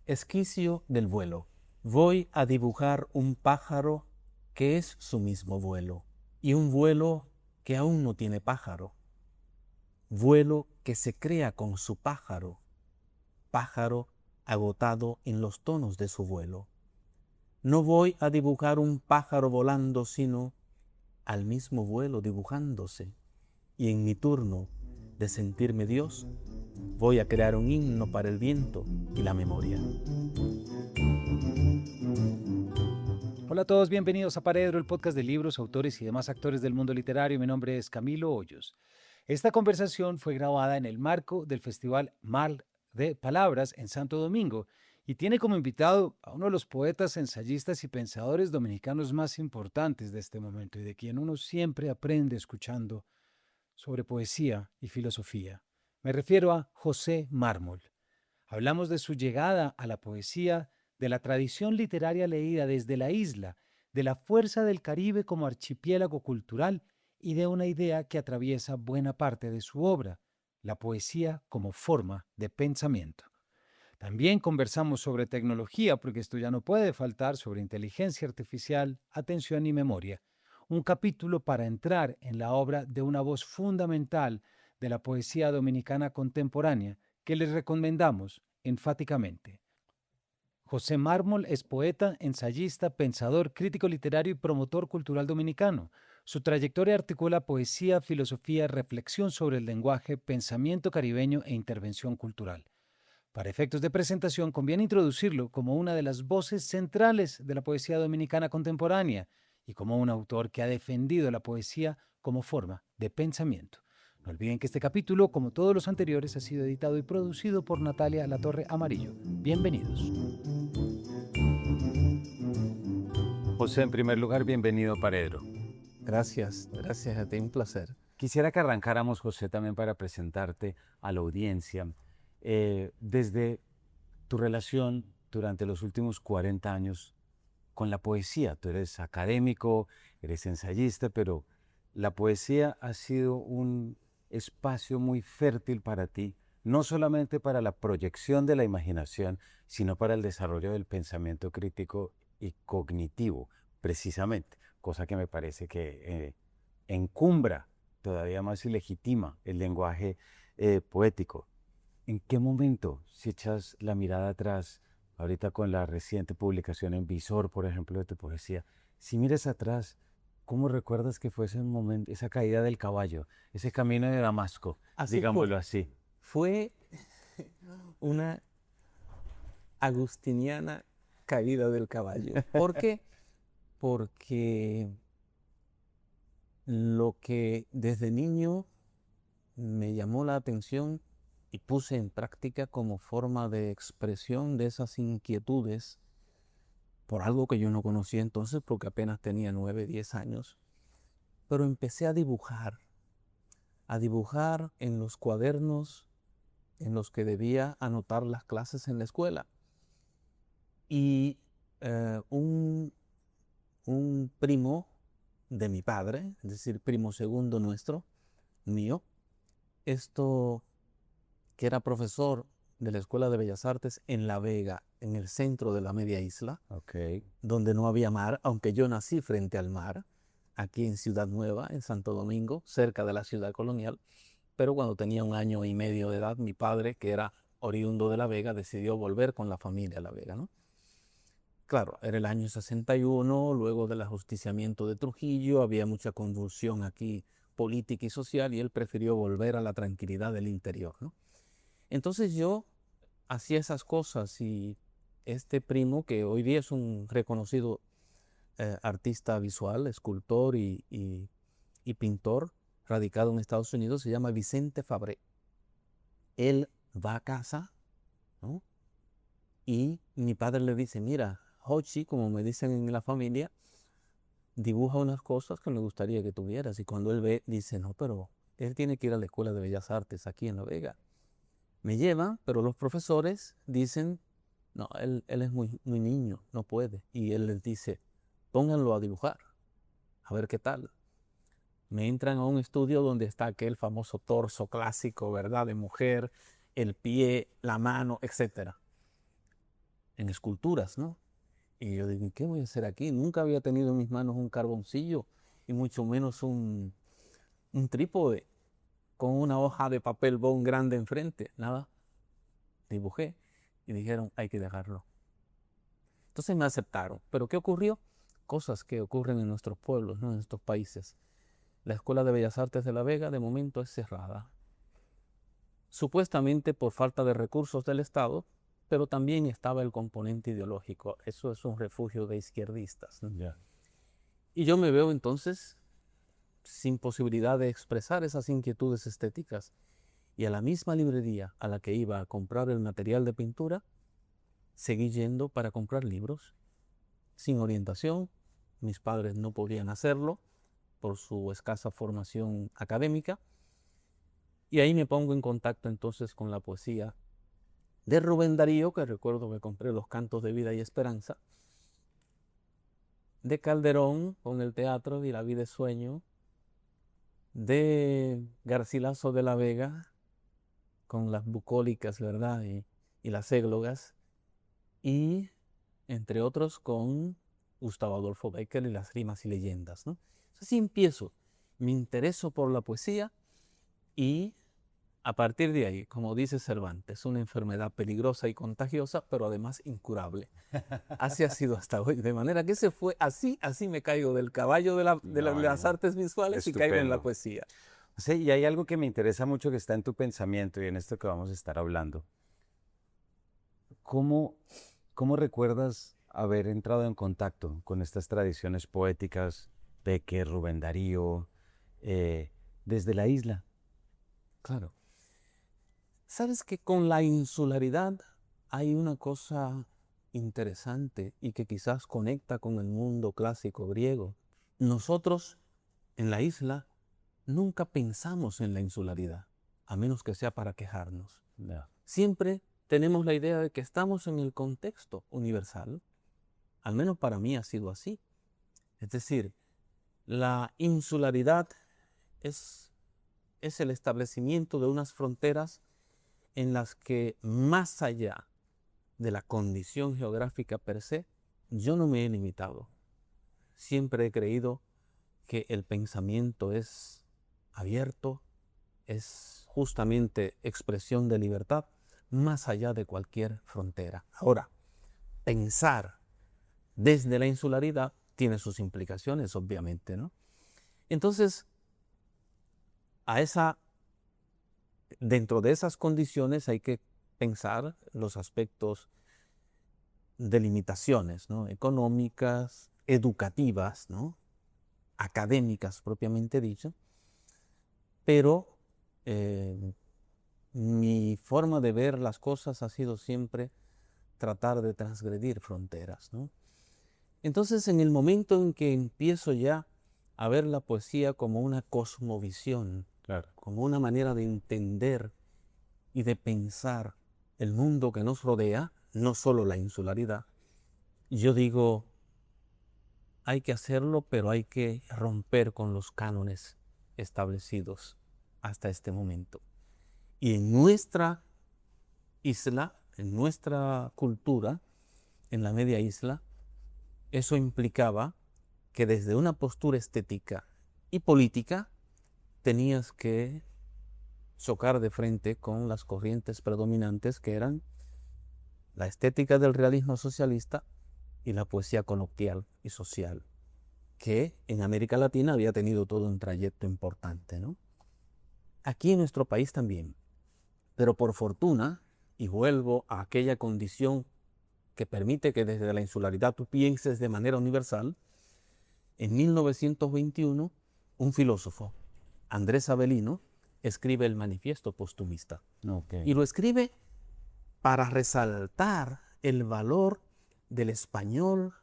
Esquicio del vuelo. Voy a dibujar un pájaro que es su mismo vuelo, y un vuelo que aún no tiene pájaro. Vuelo que se crea con su pájaro, pájaro agotado en los tonos de su vuelo. No voy a dibujar un pájaro volando, sino al mismo vuelo dibujándose. Y en mi turno de sentirme Dios, voy a crear un himno para el viento y la memoria. Hola a todos, bienvenidos a Paredro, el podcast de libros, autores y demás actores del mundo literario. Mi nombre es Camilo Hoyos. Esta conversación fue grabada en el marco del Festival Mar de Palabras en Santo Domingo y tiene como invitado a uno de los poetas, ensayistas y pensadores dominicanos más importantes de este momento y de quien uno siempre aprende escuchando sobre poesía y filosofía. Me refiero a José Mármol. Hablamos de su llegada a la poesía, de la tradición literaria leída desde la isla, de la fuerza del Caribe como archipiélago cultural y de una idea que atraviesa buena parte de su obra, la poesía como forma de pensamiento. También conversamos sobre tecnología, porque esto ya no puede faltar, sobre inteligencia artificial, atención y memoria. Un capítulo para entrar en la obra de una voz fundamental de la poesía dominicana contemporánea que les recomendamos enfáticamente. José Mármol es poeta, ensayista, pensador, crítico literario y promotor cultural dominicano. Su trayectoria articula poesía, filosofía, reflexión sobre el lenguaje, pensamiento caribeño e intervención cultural. Para efectos de presentación, conviene introducirlo como una de las voces centrales de la poesía dominicana contemporánea y como un autor que ha defendido la poesía como forma de pensamiento. No olviden que este capítulo, como todos los anteriores, ha sido editado y producido por Natalia Latorre Amarillo. Bienvenidos. José, en primer lugar, bienvenido a Paredro. Gracias a ti, un placer. Quisiera que arrancáramos, José, también para presentarte a la audiencia, desde tu relación durante los últimos 40 años con la poesía. Tú eres académico, eres ensayista, pero la poesía ha sido un espacio muy fértil para ti, no solamente para la proyección de la imaginación, sino para el desarrollo del pensamiento crítico y cognitivo, precisamente, cosa que me parece que encumbra todavía más y legitima el lenguaje poético. ¿En qué momento, si echas la mirada atrás, ahorita con la reciente publicación en Visor, por ejemplo, de tu poesía, si miras atrás, cómo recuerdas que fue ese momento, esa caída del caballo, ese camino de Damasco, Así fue. digámoslo así? Fue una agustiniana caída del caballo. ¿Por qué? Porque lo que desde niño me llamó la atención y puse en práctica como forma de expresión de esas inquietudes por algo que yo no conocía entonces porque apenas tenía 9, 10 años, pero empecé a dibujar en los cuadernos en los que debía anotar las clases en la escuela. Y eh, un, un primo de mi padre, es decir, primo segundo nuestro, mío, esto que era profesor de la Escuela de Bellas Artes en La Vega, en el centro de la media isla, Ok. donde no había mar, aunque yo nací frente al mar, aquí en Ciudad Nueva, en Santo Domingo, cerca de la ciudad colonial, pero cuando tenía 1 año y medio de edad, mi padre, que era oriundo de La Vega, decidió volver con la familia a La Vega, ¿no? Claro, era el año 61, luego del ajusticiamiento de Trujillo, había mucha convulsión aquí política y social, y él prefirió volver a la tranquilidad del interior, ¿no? Entonces yo hacía esas cosas y este primo, que hoy día es un reconocido artista visual, escultor y pintor, radicado en Estados Unidos, se llama Vicente Fabré. Él va a casa, ¿no? Y mi padre le dice, mira, Hochi, como me dicen en la familia, dibuja unas cosas que me gustaría que tuvieras. Y cuando él ve, dice, no, pero él tiene que ir a la Escuela de Bellas Artes aquí en La Vega. Me llevan, pero los profesores dicen, no, él es muy niño, no puede. Y él les dice, pónganlo a dibujar, a ver qué tal. Me entran a un estudio donde está aquel famoso torso clásico, ¿verdad? De mujer, el pie, la mano, etcétera. en esculturas, ¿no? Y yo digo, ¿qué voy a hacer aquí? Nunca había tenido en mis manos un carboncillo y mucho menos un trípode con una hoja de papel bond grande enfrente. Nada, dibujé y dijeron, hay que dejarlo. Entonces me aceptaron. ¿Pero qué ocurrió? Cosas que ocurren en nuestros pueblos, ¿no? En estos países. La Escuela de Bellas Artes de La Vega de momento es cerrada. Supuestamente por falta de recursos del Estado, pero también estaba el componente ideológico. Eso es un refugio de izquierdistas, ¿no? Ya. Y yo me veo entonces sin posibilidad de expresar esas inquietudes estéticas. Y a la misma librería a la que iba a comprar el material de pintura, seguí yendo para comprar libros, sin orientación. Mis padres no podían hacerlo por su escasa formación académica. Y ahí me pongo en contacto entonces con la poesía de Rubén Darío, que recuerdo que compré los Cantos de Vida y Esperanza, de Calderón con el teatro y La vida es sueño, de Garcilaso de la Vega con las bucólicas, ¿verdad? Y las églogas, y entre otros con Gustavo Adolfo Bécquer y las rimas y leyendas, ¿no? Así empiezo, me intereso por la poesía y a partir de ahí, como dice Cervantes, una enfermedad peligrosa y contagiosa, pero además incurable. Así ha sido hasta hoy, de manera que se fue así me caigo del caballo de No, las artes visuales y caigo en la estupendo. poesía. Sí, y hay algo que me interesa mucho que está en tu pensamiento y en esto que vamos a estar hablando. ¿Cómo, cómo recuerdas haber entrado en contacto con estas tradiciones poéticas, Bécquer, Rubén Darío, desde la isla? Claro. ¿Sabes que con la insularidad hay una cosa interesante y que quizás conecta con el mundo clásico griego? Nosotros en la isla nunca pensamos en la insularidad, a menos que sea para quejarnos. No. Siempre tenemos la idea de que estamos en el contexto universal. Al menos para mí ha sido así. Es decir, la insularidad es el establecimiento de unas fronteras en las que más allá de la condición geográfica per se, yo no me he limitado. Siempre he creído que el pensamiento es abierto, es justamente expresión de libertad, más allá de cualquier frontera. Ahora, pensar desde la insularidad tiene sus implicaciones, obviamente, ¿no? Entonces, dentro de esas condiciones hay que pensar los aspectos de limitaciones, ¿no? Económicas, educativas, ¿no? Académicas propiamente dicho, pero mi forma de ver las cosas ha sido siempre tratar de transgredir fronteras, ¿no? Entonces, en el momento en que empiezo ya a ver la poesía como una cosmovisión, Claro. como una manera de entender y de pensar el mundo que nos rodea, no solo la insularidad, yo digo, hay que hacerlo, pero hay que romper con los cánones establecidos hasta este momento. Y en nuestra isla, en nuestra cultura, en la media isla, eso implicaba que desde una postura estética y política tenías que chocar de frente con las corrientes predominantes que eran la estética del realismo socialista y la poesía coloquial y social, que en América Latina había tenido todo un trayecto importante, ¿no? Aquí en nuestro país también, pero por fortuna, y vuelvo a aquella condición que permite que desde la insularidad tú pienses de manera universal, en 1921 un filósofo, Andrés Avelino, escribe el Manifiesto Postumista. Okay. Y lo escribe para resaltar el valor del español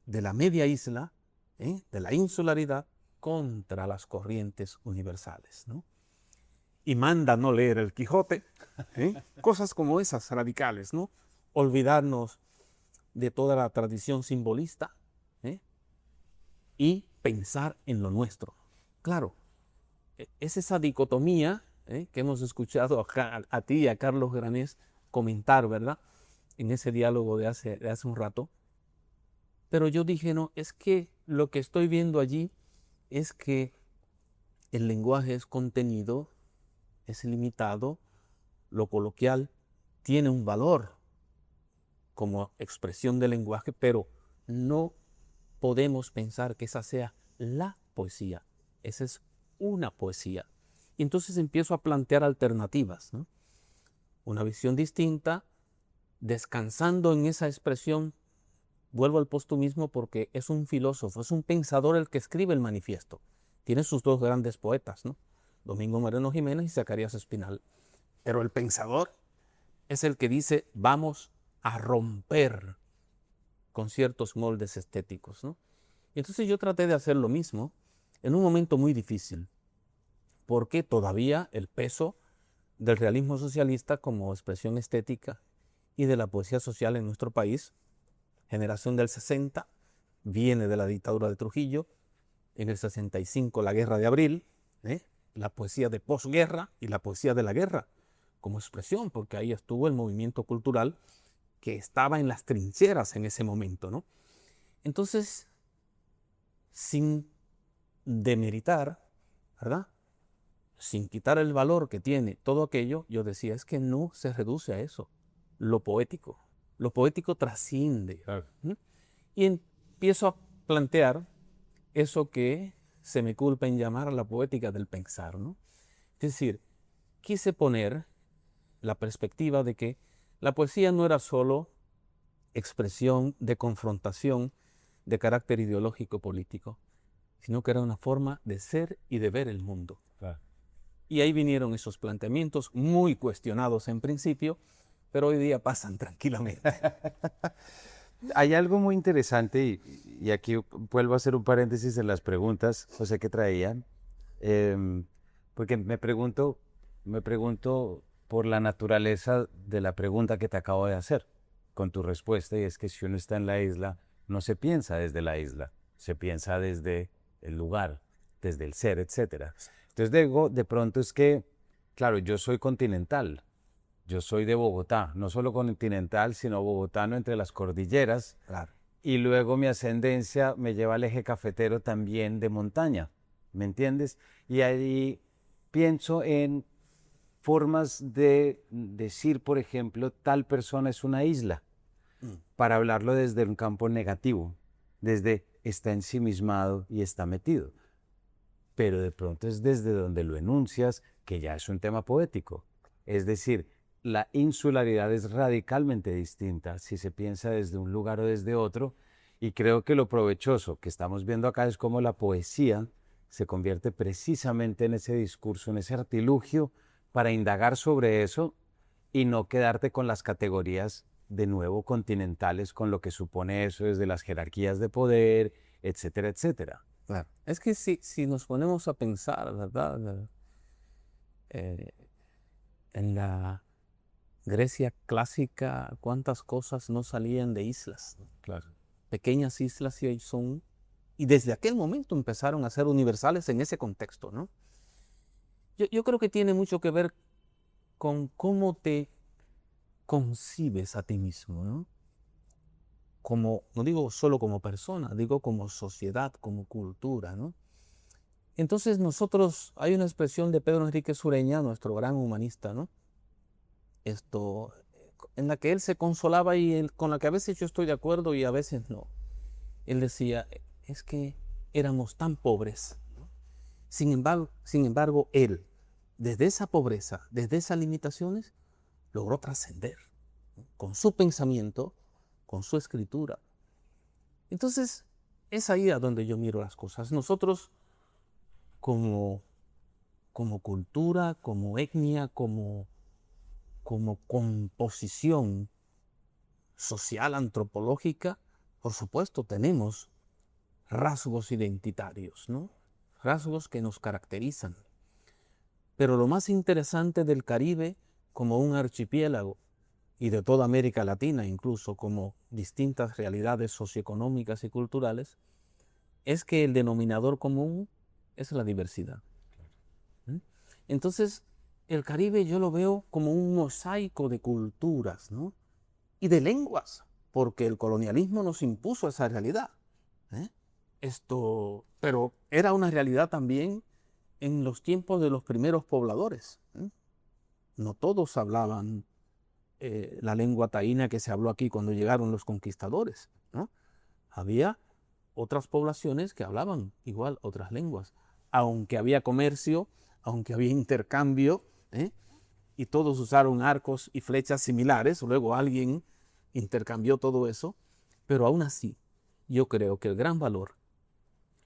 de la media isla, de la insularidad, contra las corrientes universales, ¿no? Y manda no leer el Quijote, cosas como esas radicales, ¿no? Olvidarnos de toda la tradición simbolista, y pensar en lo nuestro. Claro, es esa dicotomía que hemos escuchado a ti y a Carlos Granés comentar, ¿verdad? en ese diálogo de hace un rato, pero yo dije, no, es que lo que estoy viendo allí es que el lenguaje es contenido, es limitado, lo coloquial tiene un valor como expresión del lenguaje, pero no podemos pensar que esa sea la poesía. Esa es una poesía. Y entonces empiezo a plantear alternativas, ¿no? Una visión distinta, descansando en esa expresión. Vuelvo al postumismo porque es un filósofo, es un pensador el que escribe el manifiesto. Tiene sus dos grandes poetas, ¿no? Domingo Moreno Jiménez y Zacarías Espinal. Pero el pensador es el que dice, vamos a romper con ciertos moldes estéticos, ¿no? Y entonces yo traté de hacer lo mismo en un momento muy difícil, porque todavía el peso del realismo socialista como expresión estética y de la poesía social en nuestro país, generación del 60, viene de la dictadura de Trujillo, en el 65 la Guerra de Abril, la poesía de posguerra y la poesía de la guerra como expresión, porque ahí estuvo el movimiento cultural que estaba en las trincheras en ese momento, ¿no? Entonces, sin demeritar, ¿verdad? Sin quitar el valor que tiene todo aquello, yo decía, es que no se reduce a eso. Lo poético trasciende. Claro. Y empiezo a plantear eso que se me culpa en llamar la poética del pensar, ¿no? Es decir, quise poner la perspectiva de que la poesía no era solo expresión de confrontación de carácter ideológico político, sino que era una forma de ser y de ver el mundo. Claro. Y ahí vinieron esos planteamientos muy cuestionados en principio, pero hoy día pasan tranquilamente. Hay algo muy interesante y aquí vuelvo a hacer un paréntesis en las preguntas, José, que traían, porque me pregunto por la naturaleza de la pregunta que te acabo de hacer con tu respuesta, y es que si uno está en la isla, no se piensa desde la isla, se piensa desde el lugar, desde el ser, etc. Entonces digo, de pronto es que, claro, yo soy continental, yo soy de Bogotá, no solo continental, sino bogotano entre las cordilleras. Claro. Y luego mi ascendencia me lleva al eje cafetero también de montaña, ¿me entiendes? Y ahí pienso en formas de decir, por ejemplo, tal persona es una isla, para hablarlo desde un campo negativo, desde está ensimismado y está metido. Pero de pronto es desde donde lo enuncias, que ya es un tema poético. Es decir, la insularidad es radicalmente distinta si se piensa desde un lugar o desde otro, y creo que lo provechoso que estamos viendo acá es cómo la poesía se convierte precisamente en ese discurso, en ese artilugio para indagar sobre eso y no quedarte con las categorías de nuevo continentales, con lo que supone eso desde las jerarquías de poder, etcétera, etcétera. Claro. Es que si nos ponemos a pensar, ¿verdad? En la Grecia clásica, cuántas cosas no salían de islas, ¿no? Claro. Pequeñas islas y hoy son, y desde aquel momento empezaron a ser universales en ese contexto, ¿no? Yo creo que tiene mucho que ver con cómo te concibes a ti mismo, ¿no? Como, no digo solo como persona, digo como sociedad, como cultura, ¿no? Entonces nosotros, hay una expresión de Pedro Enrique Sureña, nuestro gran humanista, ¿no? En la que él se consolaba y con la que a veces yo estoy de acuerdo y a veces no. Él decía, es que éramos tan pobres, ¿no? Sin embargo, él, desde esa pobreza, desde esas limitaciones, logró trascender, ¿no? Con su pensamiento, con su escritura. Entonces, es ahí a donde yo miro las cosas. Nosotros, como cultura, como etnia, como composición social, antropológica, por supuesto, tenemos rasgos identitarios, ¿no? Rasgos que nos caracterizan. Pero lo más interesante del Caribe, como un archipiélago, y de toda América Latina, incluso como distintas realidades socioeconómicas y culturales, es que el denominador común es la diversidad. ¿Mm? Entonces, el Caribe yo lo veo como un mosaico de culturas, ¿no? y de lenguas, porque el colonialismo nos impuso esa realidad. ¿eh? Pero era una realidad también en los tiempos de los primeros pobladores. No todos hablaban la lengua taína que se habló aquí cuando llegaron los conquistadores, ¿no? Había otras poblaciones que hablaban igual otras lenguas, aunque había comercio, aunque había intercambio, y todos usaron arcos y flechas similares, luego alguien intercambió todo eso, pero aún así yo creo que el gran valor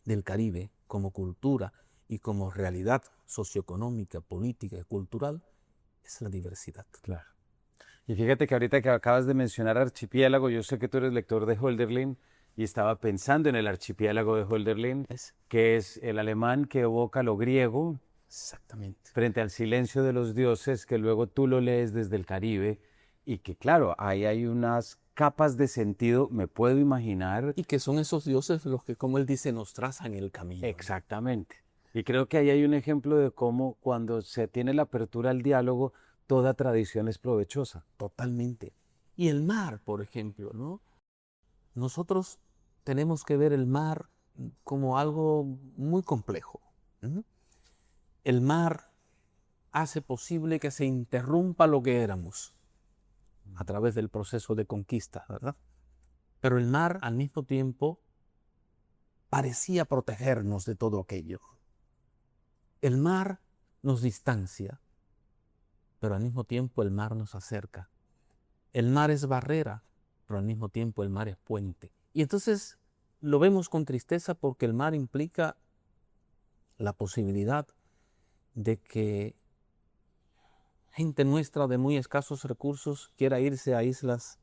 del Caribe como cultura y como realidad socioeconómica, política y cultural es la diversidad. Claro. Y fíjate que ahorita que acabas de mencionar archipiélago, yo sé que tú eres lector de Hölderlin y estaba pensando en el archipiélago de Hölderlin, que es el alemán que evoca lo griego. Exactamente. Frente al silencio de los dioses, que luego tú lo lees desde el Caribe y que claro, ahí hay unas capas de sentido, me puedo imaginar. Y que son esos dioses los que, como él dice, nos trazan el camino. Exactamente. Y creo que ahí hay un ejemplo de cómo cuando se tiene la apertura al diálogo, toda tradición es provechosa. Totalmente. Y el mar, por ejemplo, ¿no? Nosotros tenemos que ver el mar como algo muy complejo. El mar hace posible que se interrumpa lo que éramos a través del proceso de conquista, ¿verdad? Pero el mar al mismo tiempo parecía protegernos de todo aquello. El mar nos distancia, pero al mismo tiempo el mar nos acerca. El mar es barrera, pero al mismo tiempo el mar es puente. Y entonces lo vemos con tristeza porque el mar implica la posibilidad de que gente nuestra de muy escasos recursos quiera irse a islas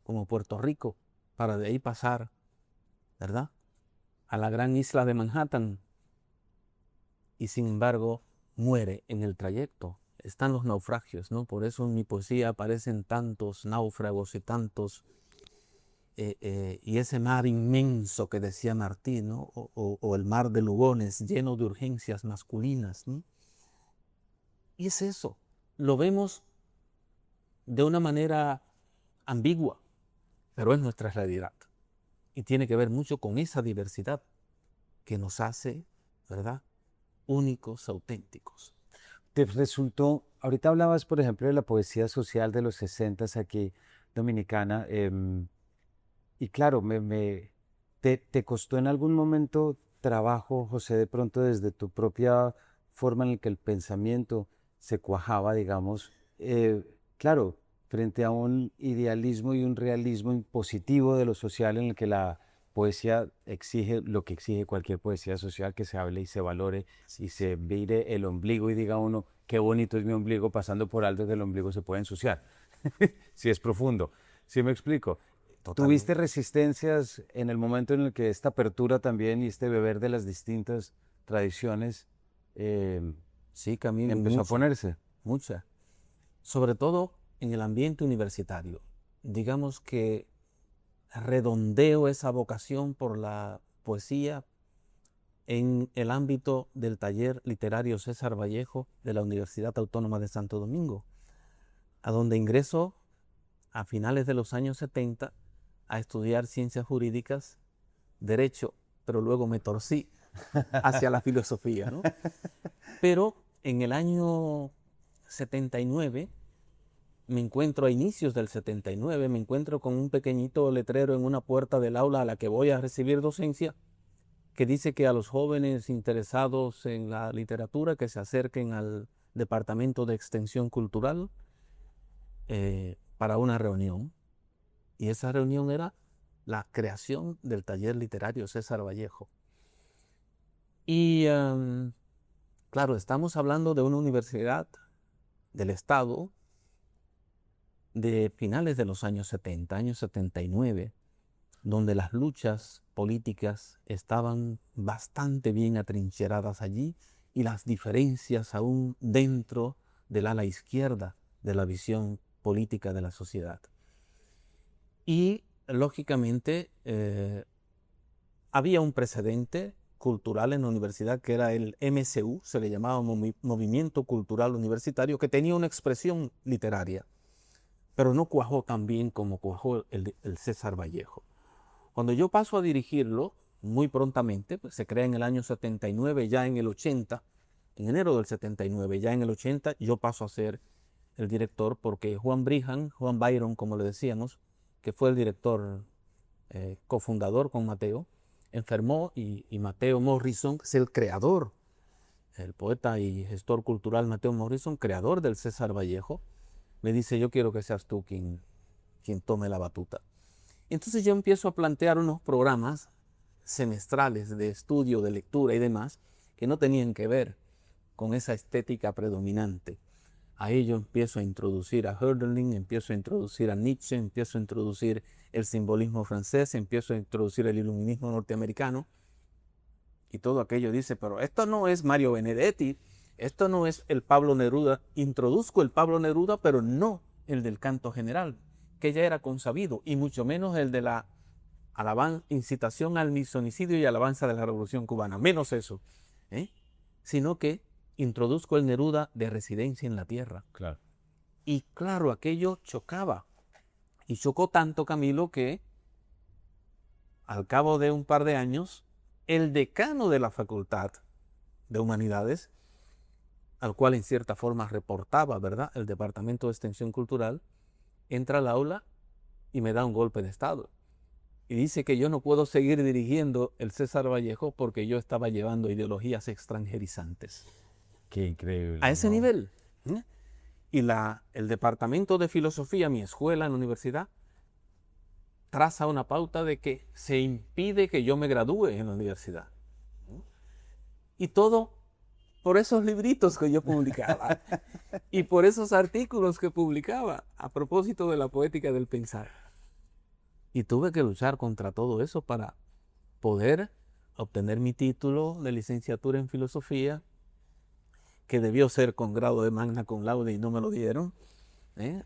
como Puerto Rico para de ahí pasar, ¿verdad?, a la gran isla de Manhattan, y sin embargo muere en el trayecto. Están los naufragios, ¿no? Por eso en mi poesía aparecen tantos náufragos y tantos, y ese mar inmenso que decía Martí, ¿no? O el mar de Lugones lleno de urgencias masculinas, ¿no? Y es eso, lo vemos de una manera ambigua, pero es nuestra realidad. Y tiene que ver mucho con esa diversidad que nos hace, ¿verdad?, únicos, auténticos. ¿Te resultó, ahorita hablabas, por ejemplo, de la poesía social de los 60 aquí, dominicana, y claro, ¿te costó en algún momento trabajo, José, de pronto desde tu propia forma en la que el pensamiento se cuajaba, digamos, claro, frente a un idealismo y un realismo impositivo de lo social en el que la poesía exige lo que exige cualquier poesía social, que se hable y se valore y se mire el ombligo y diga uno, qué bonito es mi ombligo, pasando por alto que el ombligo se puede ensuciar, si es profundo. ¿Sí me explico? Totalmente. ¿Tuviste resistencias en el momento en el que esta apertura también y este beber de las distintas tradiciones Sí, Camilo, empezó a ponerse? Mucha. Sobre todo en el ambiente universitario. Digamos que redondeo esa vocación por la poesía en el ámbito del taller literario César Vallejo de la Universidad Autónoma de Santo Domingo, a donde ingreso a finales de los años 70 a estudiar ciencias jurídicas, derecho, pero luego me torcí hacia la filosofía, ¿no? Pero en el año 79, me encuentro a inicios del 79, me encuentro con un pequeñito letrero en una puerta del aula a la que voy a recibir docencia, que dice que a los jóvenes interesados en la literatura que se acerquen al Departamento de Extensión Cultural para una reunión. Y esa reunión era la creación del taller literario César Vallejo. Y claro, estamos hablando de una universidad del Estado de finales de los años 70, años 79, donde las luchas políticas estaban bastante bien atrincheradas allí y las diferencias aún dentro del ala izquierda de la visión política de la sociedad. Y lógicamente había un precedente cultural en la universidad que era el MCU, se le llamaba Movimiento Cultural Universitario, que tenía una expresión literaria. pero no cuajó tan bien como cuajó el César Vallejo. Cuando yo paso a dirigirlo, muy prontamente, pues se crea en el año 79, ya en el 80, en enero del 79, ya en el 80, yo paso a ser el director porque Juan Byron, como le decíamos, que fue el director cofundador con Mateo, enfermó y Mateo Morrison, que es el creador, el poeta y gestor cultural Mateo Morrison, creador del César Vallejo, me dice, yo quiero que seas tú quien tome la batuta. Entonces yo empiezo a plantear unos programas semestrales de estudio, de lectura y demás, que no tenían que ver con esa estética predominante. Ahí yo empiezo a introducir a Hölderlin, empiezo a introducir a Nietzsche, empiezo a introducir el simbolismo francés, empiezo a introducir el iluminismo norteamericano. Y todo aquello dice, pero esto no es Mario Benedetti, esto no es el Pablo Neruda. Introduzco el Pablo Neruda, pero no el del canto general, que ya era consabido, y mucho menos el de la incitación al misonicidio y alabanza de la Revolución Cubana, menos eso, sino que introduzco el Neruda de residencia en la tierra. Claro. Y claro, aquello chocaba. Y chocó tanto, Camilo, que al cabo de un par de años, el decano de la Facultad de Humanidades, al cual en cierta forma reportaba, ¿verdad?, el Departamento de Extensión Cultural, entra al aula y me da un golpe de estado. Y dice que yo no puedo seguir dirigiendo el César Vallejo porque yo estaba llevando ideologías extranjerizantes. Qué increíble. A ese ¿no? nivel. Y el Departamento de Filosofía, mi escuela en la universidad, traza una pauta de que se impide que yo me gradúe en la universidad. Y todo por esos libritos que yo publicaba y por esos artículos que publicaba a propósito de la poética del pensar. Y tuve que luchar contra todo eso para poder obtener mi título de licenciatura en filosofía, que debió ser con grado de magna cum laude y no me lo dieron,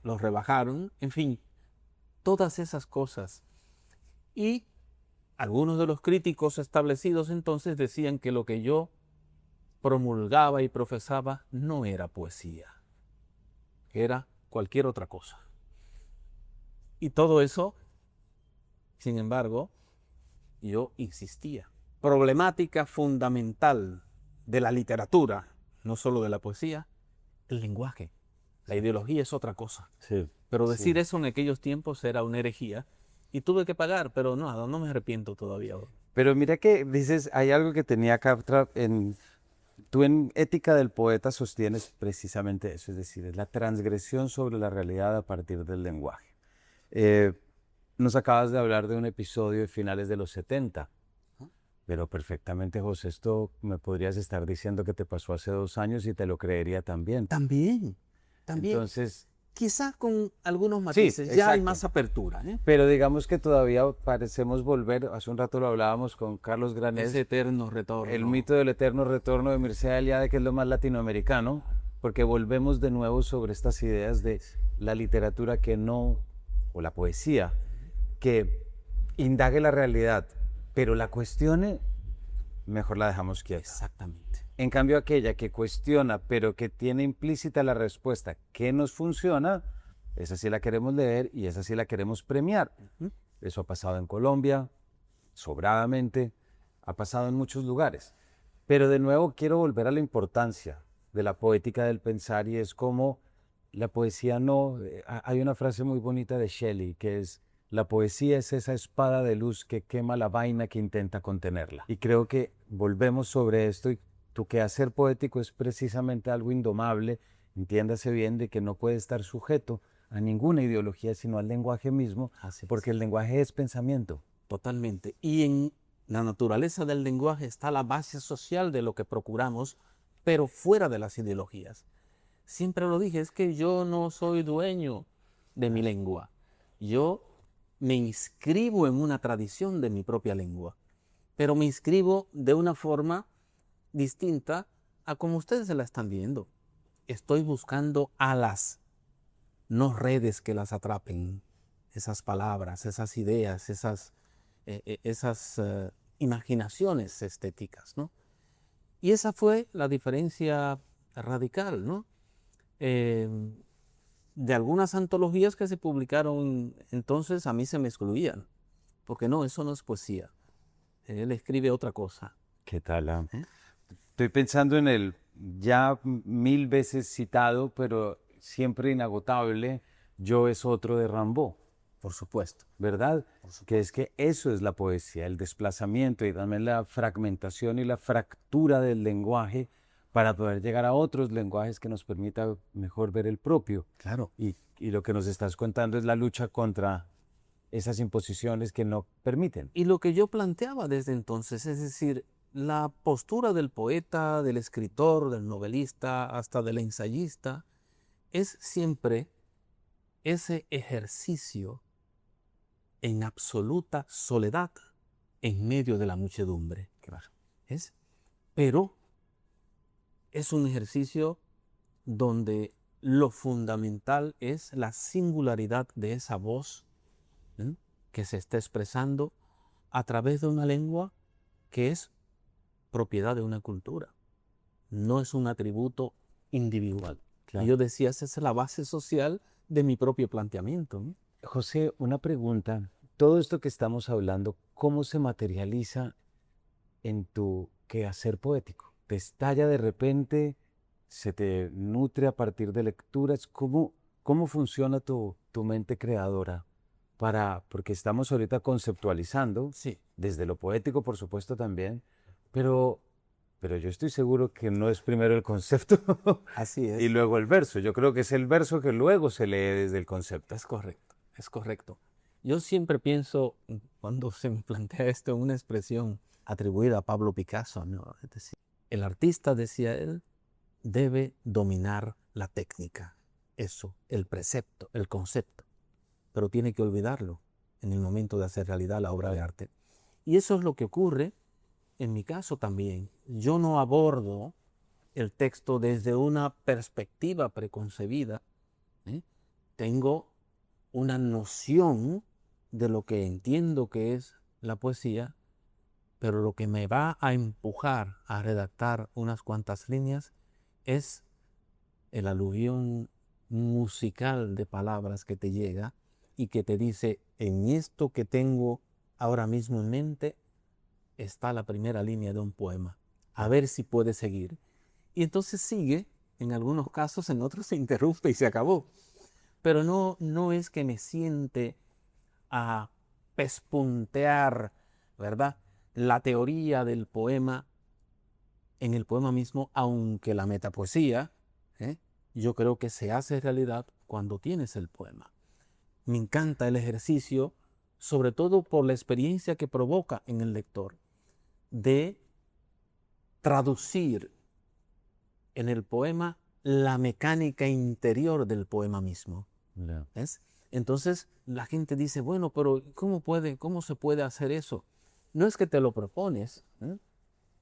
lo rebajaron, en fin, todas esas cosas. Y algunos de los críticos establecidos entonces decían que lo que yo promulgaba y profesaba no era poesía, que era cualquier otra cosa. Y todo eso, sin embargo, yo insistía. Problemática fundamental de la literatura, no solo de la poesía, el lenguaje. La ideología es otra cosa. Sí, Pero decir sí. eso en aquellos tiempos era una herejía y tuve que pagar, pero no me arrepiento todavía. Pero mira que dices, hay algo que tenía acá tú en Ética del Poeta sostienes precisamente eso, es decir, es la transgresión sobre la realidad a partir del lenguaje. Nos acabas de hablar de un episodio de finales de los 70, pero perfectamente, José, esto me podrías estar diciendo que te pasó hace 2 años y te lo creería también. También. Entonces, Quizás con algunos matices, ya hay exacto. más apertura. Pero digamos que todavía parecemos volver, hace un rato lo hablábamos con Carlos Granés, Ese eterno retorno. el mito del eterno retorno de Mircea Eliade, que es lo más latinoamericano, porque volvemos de nuevo sobre estas ideas de la literatura que no, o la poesía, que indague la realidad, pero la cuestione, mejor la dejamos quieta. Exactamente. En cambio, aquella que cuestiona, pero que tiene implícita la respuesta que nos funciona, esa sí la queremos leer y esa sí la queremos premiar. Eso ha pasado en Colombia, sobradamente, ha pasado en muchos lugares. Pero de nuevo quiero volver a la importancia de la poética del pensar y es como la poesía no... hay una frase muy bonita de Shelley que es: la poesía es esa espada de luz que quema la vaina que intenta contenerla. Y creo que volvemos sobre esto y tu quehacer poético es precisamente algo indomable, entiéndase bien, de que no puede estar sujeto a ninguna ideología, sino al lenguaje mismo, porque el lenguaje es pensamiento. Totalmente. Y en la naturaleza del lenguaje está la base social de lo que procuramos, pero fuera de las ideologías. Siempre lo dije, es que yo no soy dueño de mi lengua. Yo me inscribo en una tradición de mi propia lengua, pero me inscribo de una forma distinta a como ustedes se la están viendo. Estoy buscando alas, no redes que las atrapen, esas palabras, esas ideas, esas imaginaciones estéticas, ¿no? Y esa fue la diferencia radical, ¿no? de algunas antologías que se publicaron entonces a mí se me excluían, porque no, eso no es poesía. Él escribe otra cosa. ¿Qué tal? ¿Eh? Estoy pensando en el ya 1000 veces citado, pero siempre inagotable, Yo es otro de Rimbaud, Por supuesto. ¿verdad? Por supuesto. Que es que eso es la poesía, el desplazamiento y también la fragmentación y la fractura del lenguaje para poder llegar a otros lenguajes que nos permita mejor ver el propio. Claro. Y lo que nos estás contando es la lucha contra esas imposiciones que no permiten. Y lo que yo planteaba desde entonces, es decir, la postura del poeta, del escritor, del novelista, hasta del ensayista, es siempre ese ejercicio en absoluta soledad en medio de la muchedumbre. ¿Es? Pero es un ejercicio donde lo fundamental es la singularidad de esa voz, ¿eh?, que se está expresando a través de una lengua que es propiedad de una cultura. No es un atributo individual. Claro. Y yo decía, esa es la base social de mi propio planteamiento, ¿no? José, una pregunta. Todo esto que estamos hablando, ¿cómo se materializa en tu quehacer poético? ¿Te estalla de repente? ¿Se te nutre a partir de lecturas? ¿Cómo funciona tu mente creadora? Porque estamos ahorita conceptualizando, Sí. desde lo poético, por supuesto, también, pero yo estoy seguro que no es primero el concepto Así es. y luego el verso. Yo creo que es el verso que luego se lee desde el concepto. Es correcto, es correcto. Yo siempre pienso, cuando se me plantea esto, en una expresión atribuida a Pablo Picasso, ¿no? Es decir, el artista, decía él, debe dominar la técnica, eso, el precepto, el concepto, pero tiene que olvidarlo en el momento de hacer realidad la obra de arte. Y eso es lo que ocurre en mi caso también. Yo no abordo el texto desde una perspectiva preconcebida, ¿eh? Tengo una noción de lo que entiendo que es la poesía, pero lo que me va a empujar a redactar unas cuantas líneas es el aluvión musical de palabras que te llega y que te dice, en esto que tengo ahora mismo en mente está la primera línea de un poema. A ver si puede seguir. Y entonces sigue, en algunos casos, en otros se interrumpe y se acabó. Pero no es que me siente a pespuntear, ¿verdad?, la teoría del poema en el poema mismo, aunque la metapoesía, yo creo que se hace realidad cuando tienes el poema. Me encanta el ejercicio, sobre todo por la experiencia que provoca en el lector, de traducir en el poema la mecánica interior del poema mismo. No. ¿Ves? Entonces la gente dice, bueno, pero ¿cómo se puede hacer eso? No es que te lo propones,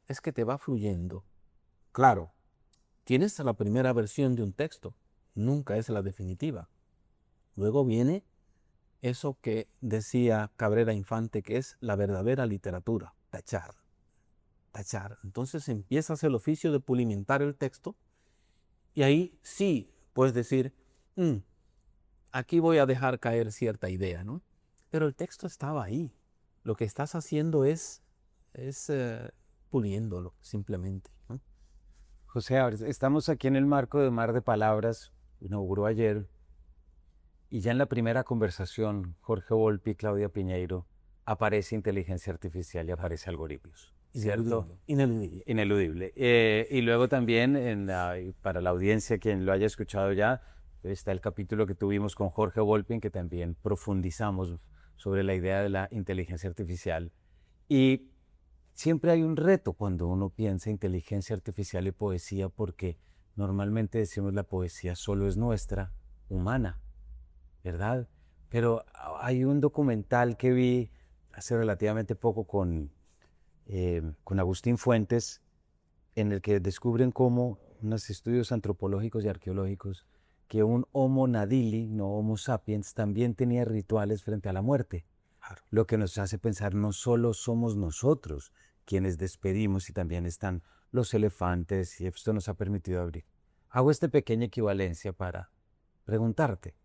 es que te va fluyendo. Claro, tienes la primera versión de un texto, nunca es la definitiva. Luego viene eso que decía Cabrera Infante, que es la verdadera literatura, tachar. Entonces empiezas el oficio de pulimentar el texto y ahí sí puedes decir, aquí voy a dejar caer cierta idea, ¿no? Pero el texto estaba ahí. Lo que estás haciendo es puliéndolo simplemente, ¿no? José, ahora estamos aquí en el marco de Mar de Palabras, inauguró ayer, y ya en la primera conversación, Jorge Volpi y Claudia Piñeiro, aparece inteligencia artificial y aparece algoritmos, ¿cierto? Ineludible. Ineludible. Y luego también, para la audiencia, quien lo haya escuchado ya, está el capítulo que tuvimos con Jorge Volpi, en que también profundizamos sobre la idea de la inteligencia artificial. Y siempre hay un reto cuando uno piensa inteligencia artificial y poesía, porque normalmente decimos la poesía solo es nuestra, humana, ¿verdad? Pero hay un documental que vi hace relativamente poco con Agustín Fuentes, en el que descubren cómo unos estudios antropológicos y arqueológicos que un Homo nadili, no Homo sapiens, también tenía rituales frente a la muerte. Claro. Lo que nos hace pensar no solo somos nosotros quienes despedimos, y también están los elefantes, y esto nos ha permitido abrir. Hago esta pequeña equivalencia para preguntarte,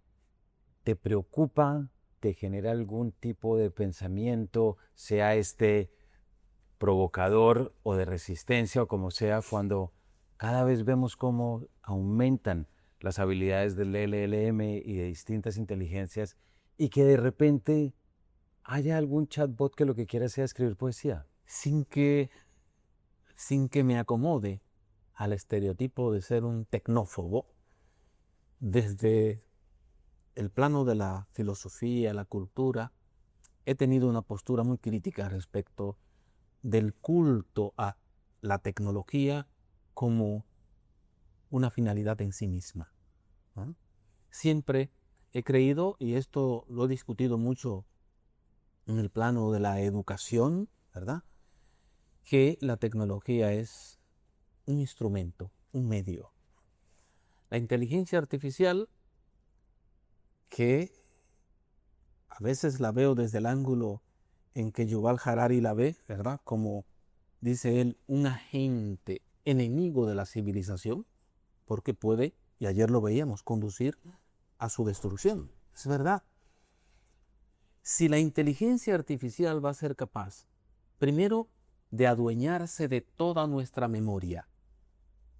¿te preocupa, te genera algún tipo de pensamiento, sea este provocador o de resistencia o como sea, cuando cada vez vemos cómo aumentan las habilidades del LLM y de distintas inteligencias y que de repente haya algún chatbot que lo que quiera sea escribir poesía? sin que, sin que me acomode al estereotipo de ser un tecnófobo, desde el plano de la filosofía, la cultura, he tenido una postura muy crítica respecto del culto a la tecnología como una finalidad en sí misma, ¿no? Siempre he creído, y esto lo he discutido mucho en el plano de la educación, ¿verdad?, que la tecnología es un instrumento, un medio. La inteligencia artificial, que a veces la veo desde el ángulo en que Yuval Harari la ve, ¿verdad?, como dice él, un agente enemigo de la civilización, porque puede, y ayer lo veíamos, conducir a su destrucción. Es verdad. Si la inteligencia artificial va a ser capaz, primero, de adueñarse de toda nuestra memoria,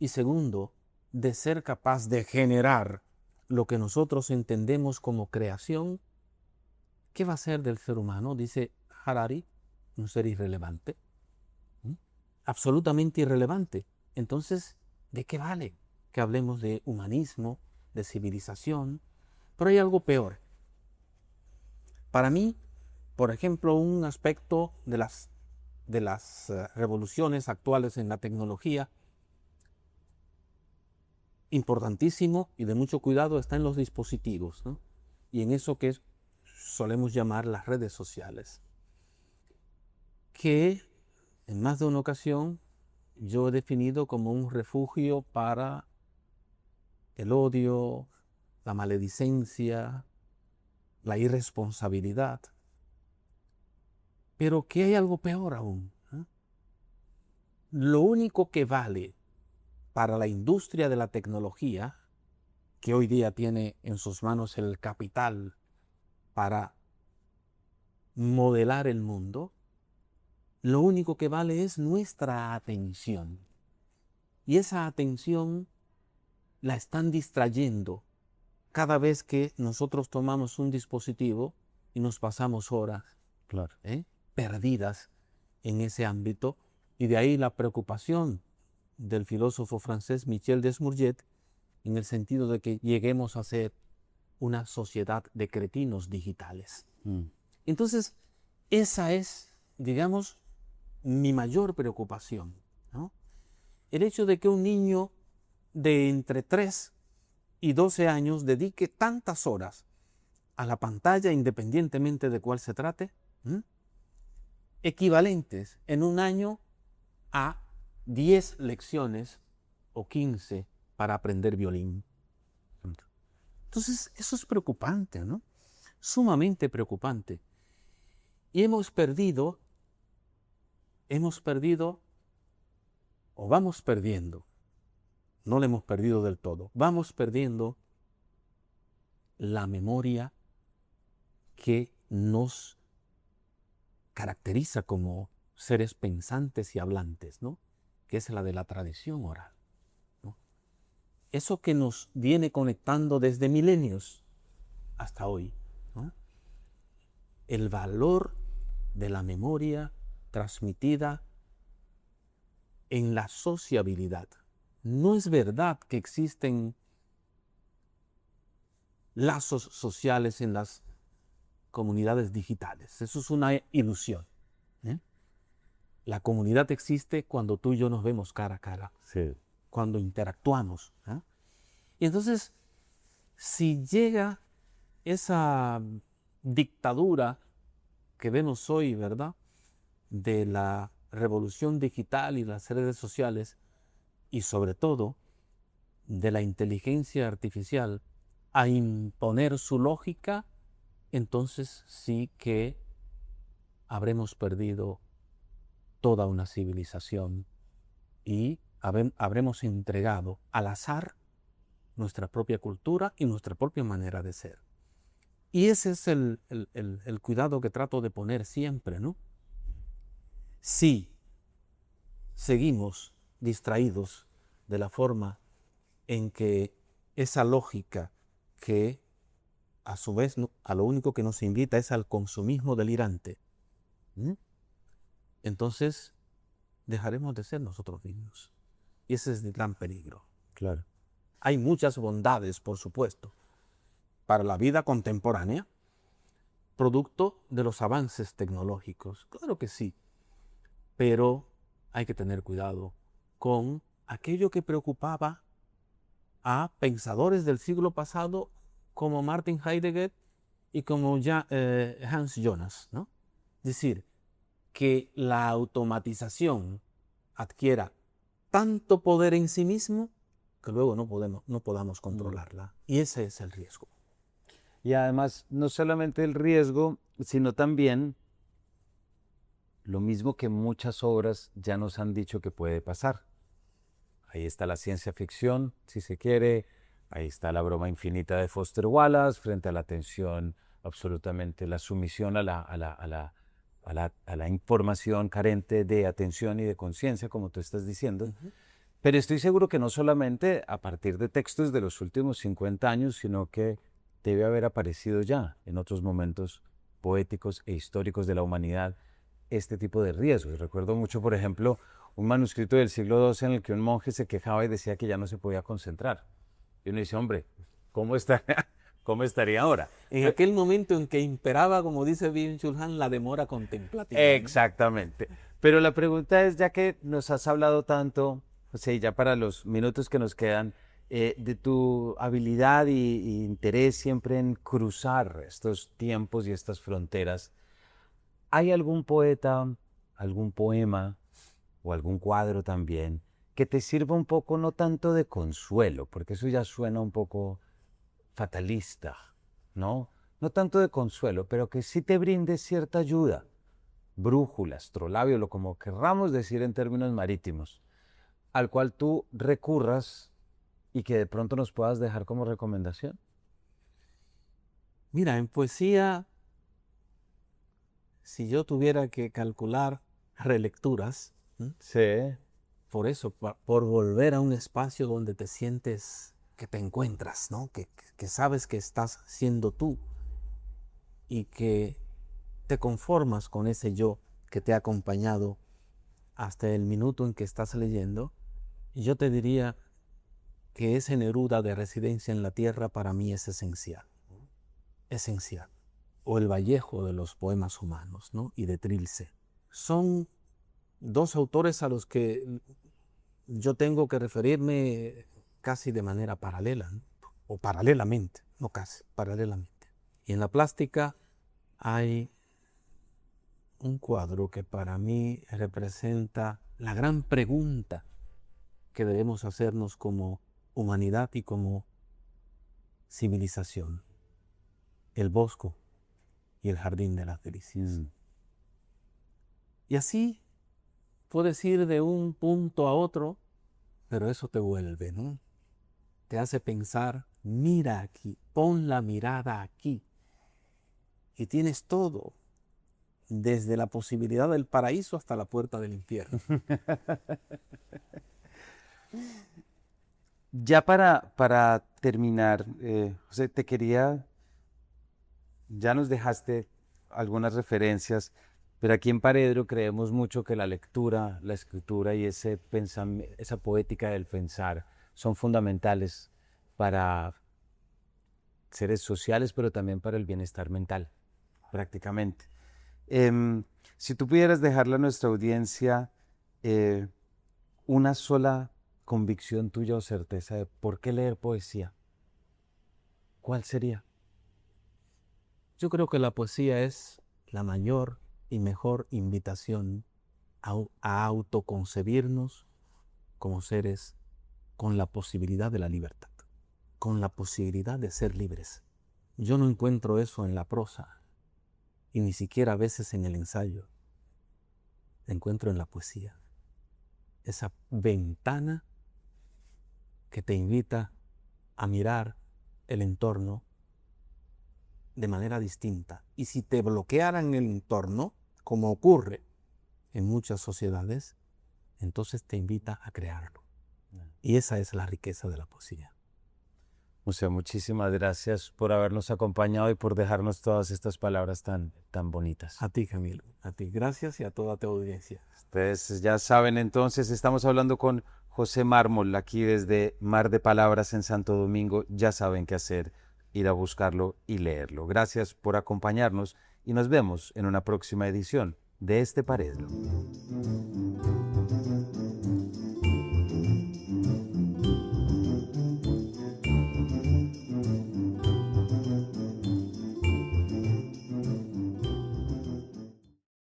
y segundo, de ser capaz de generar lo que nosotros entendemos como creación, ¿qué va a ser del ser humano? Dice Harari, un ser irrelevante. Absolutamente irrelevante. Entonces, ¿de qué vale que hablemos de humanismo, de civilización? Pero hay algo peor. Para mí, por ejemplo, un aspecto de las revoluciones actuales en la tecnología, importantísimo y de mucho cuidado, está en los dispositivos, ¿no? Y en eso que solemos llamar las redes sociales, que en más de una ocasión yo he definido como un refugio para el odio, la maledicencia, la irresponsabilidad. Pero que hay algo peor aún, ¿eh? Lo único que vale para la industria de la tecnología, que hoy día tiene en sus manos el capital para modelar el mundo, lo único que vale es nuestra atención. Y esa atención la están distrayendo cada vez que nosotros tomamos un dispositivo y nos pasamos horas, Claro. perdidas en ese ámbito, y de ahí la preocupación del filósofo francés Michel Desmourget en el sentido de que lleguemos a ser una sociedad de cretinos digitales. Entonces, esa es, digamos, mi mayor preocupación, ¿no? El hecho de que un niño de entre 3 y 12 años dedique tantas horas a la pantalla, independientemente de cuál se trate, equivalentes en un año a 10 lecciones o 15 para aprender violín. Entonces, eso es preocupante, ¿no? Sumamente preocupante. Y hemos perdido, o vamos perdiendo, no la hemos perdido del todo, vamos perdiendo la memoria que nos caracteriza como seres pensantes y hablantes, ¿no?, que es la de la tradición oral, ¿no? Eso que nos viene conectando desde milenios hasta hoy, ¿no? El valor de la memoria transmitida en la sociabilidad. No es verdad que existen lazos sociales en las comunidades digitales. Eso es una ilusión, ¿eh? La comunidad existe cuando tú y yo nos vemos cara a cara, Sí. cuando interactuamos, ¿eh? Y entonces, si llega esa dictadura que vemos hoy, ¿verdad?, de la revolución digital y las redes sociales, y sobre todo de la inteligencia artificial, a imponer su lógica, entonces sí que habremos perdido toda una civilización y habremos entregado al azar nuestra propia cultura y nuestra propia manera de ser. Y ese es el cuidado que trato de poner siempre, ¿no? Si seguimos distraídos de la forma en que esa lógica que a su vez a lo único que nos invita es al consumismo delirante, entonces dejaremos de ser nosotros mismos. Y ese es el gran peligro. Claro. Hay muchas bondades, por supuesto, para la vida contemporánea, producto de los avances tecnológicos. Claro que sí, pero hay que tener cuidado con aquello que preocupaba a pensadores del siglo pasado como Martin Heidegger y como Hans Jonas, ¿no? Es decir, que la automatización adquiera tanto poder en sí mismo que luego no podamos controlarla. Y ese es el riesgo. Y además, no solamente el riesgo, sino también lo mismo que muchas obras ya nos han dicho que puede pasar. Ahí está la ciencia ficción, si se quiere, ahí está la broma infinita de Foster Wallace frente a la tensión, absolutamente la sumisión a la información carente de atención y de conciencia, como tú estás diciendo. Pero estoy seguro que no solamente a partir de textos de los últimos 50 años, sino que debe haber aparecido ya en otros momentos poéticos e históricos de la humanidad este tipo de riesgos. Recuerdo mucho, por ejemplo, un manuscrito del siglo XII en el que un monje se quejaba y decía que ya no se podía concentrar. Y uno dice, hombre, ¿cómo estaría ahora? En aquel momento en que imperaba, como dice Byung-Chul Han, la demora contemplativa, ¿no? Exactamente. Pero la pregunta es, ya que nos has hablado tanto, José, ya para los minutos que nos quedan, de tu habilidad y interés siempre en cruzar estos tiempos y estas fronteras, ¿hay algún poeta, algún poema o algún cuadro también que te sirva un poco, no tanto de consuelo, porque eso ya suena un poco fatalista, ¿no? No tanto de consuelo, pero que sí te brinde cierta ayuda, brújula, astrolabio, lo como querramos decir en términos marítimos, al cual tú recurras y que de pronto nos puedas dejar como recomendación? Mira, en poesía, si yo tuviera que calcular relecturas, Sí. por eso, por volver a un espacio donde te sientes que te encuentras, ¿no? Que sabes que estás siendo tú y que te conformas con ese yo que te ha acompañado hasta el minuto en que estás leyendo, y yo te diría que ese Neruda de Residencia en la Tierra para mí es esencial. Esencial. O el Vallejo de los poemas humanos, ¿no? Y de Trilce. Son dos autores a los que yo tengo que referirme casi de manera paralela, ¿no? O paralelamente, no casi, paralelamente. Y en la plástica hay un cuadro que para mí representa la gran pregunta que debemos hacernos como humanidad y como civilización. El Bosco y el Jardín de las Delicias. Y así puedes ir de un punto a otro, pero eso te vuelve, ¿no? Te hace pensar, mira aquí, pon la mirada aquí. Y tienes todo, desde la posibilidad del paraíso hasta la puerta del infierno. Ya para terminar, José, ya nos dejaste algunas referencias, pero aquí en Paredro creemos mucho que la lectura, la escritura y esa poética del pensar son fundamentales para seres sociales, pero también para el bienestar mental, prácticamente. Si tú pudieras dejarle a nuestra audiencia una sola convicción tuya o certeza de por qué leer poesía, ¿cuál sería? Yo creo que la poesía es la mayor y mejor invitación a autoconcebirnos como seres con la posibilidad de la libertad, con la posibilidad de ser libres. Yo no encuentro eso en la prosa y ni siquiera a veces en el ensayo. Lo encuentro en la poesía. Esa ventana que te invita a mirar el entorno de manera distinta. Y si te bloquearan el entorno, como ocurre en muchas sociedades, entonces te invita a crearlo. Y esa es la riqueza de la poesía. Museo, muchísimas gracias por habernos acompañado y por dejarnos todas estas palabras tan bonitas. A ti, Camilo, a ti. Gracias y a toda tu audiencia. Ustedes ya saben, entonces estamos hablando con José Mármol aquí desde Mar de Palabras en Santo Domingo. Ya saben qué hacer, ir a buscarlo y leerlo. Gracias por acompañarnos y nos vemos en una próxima edición de este Paredro.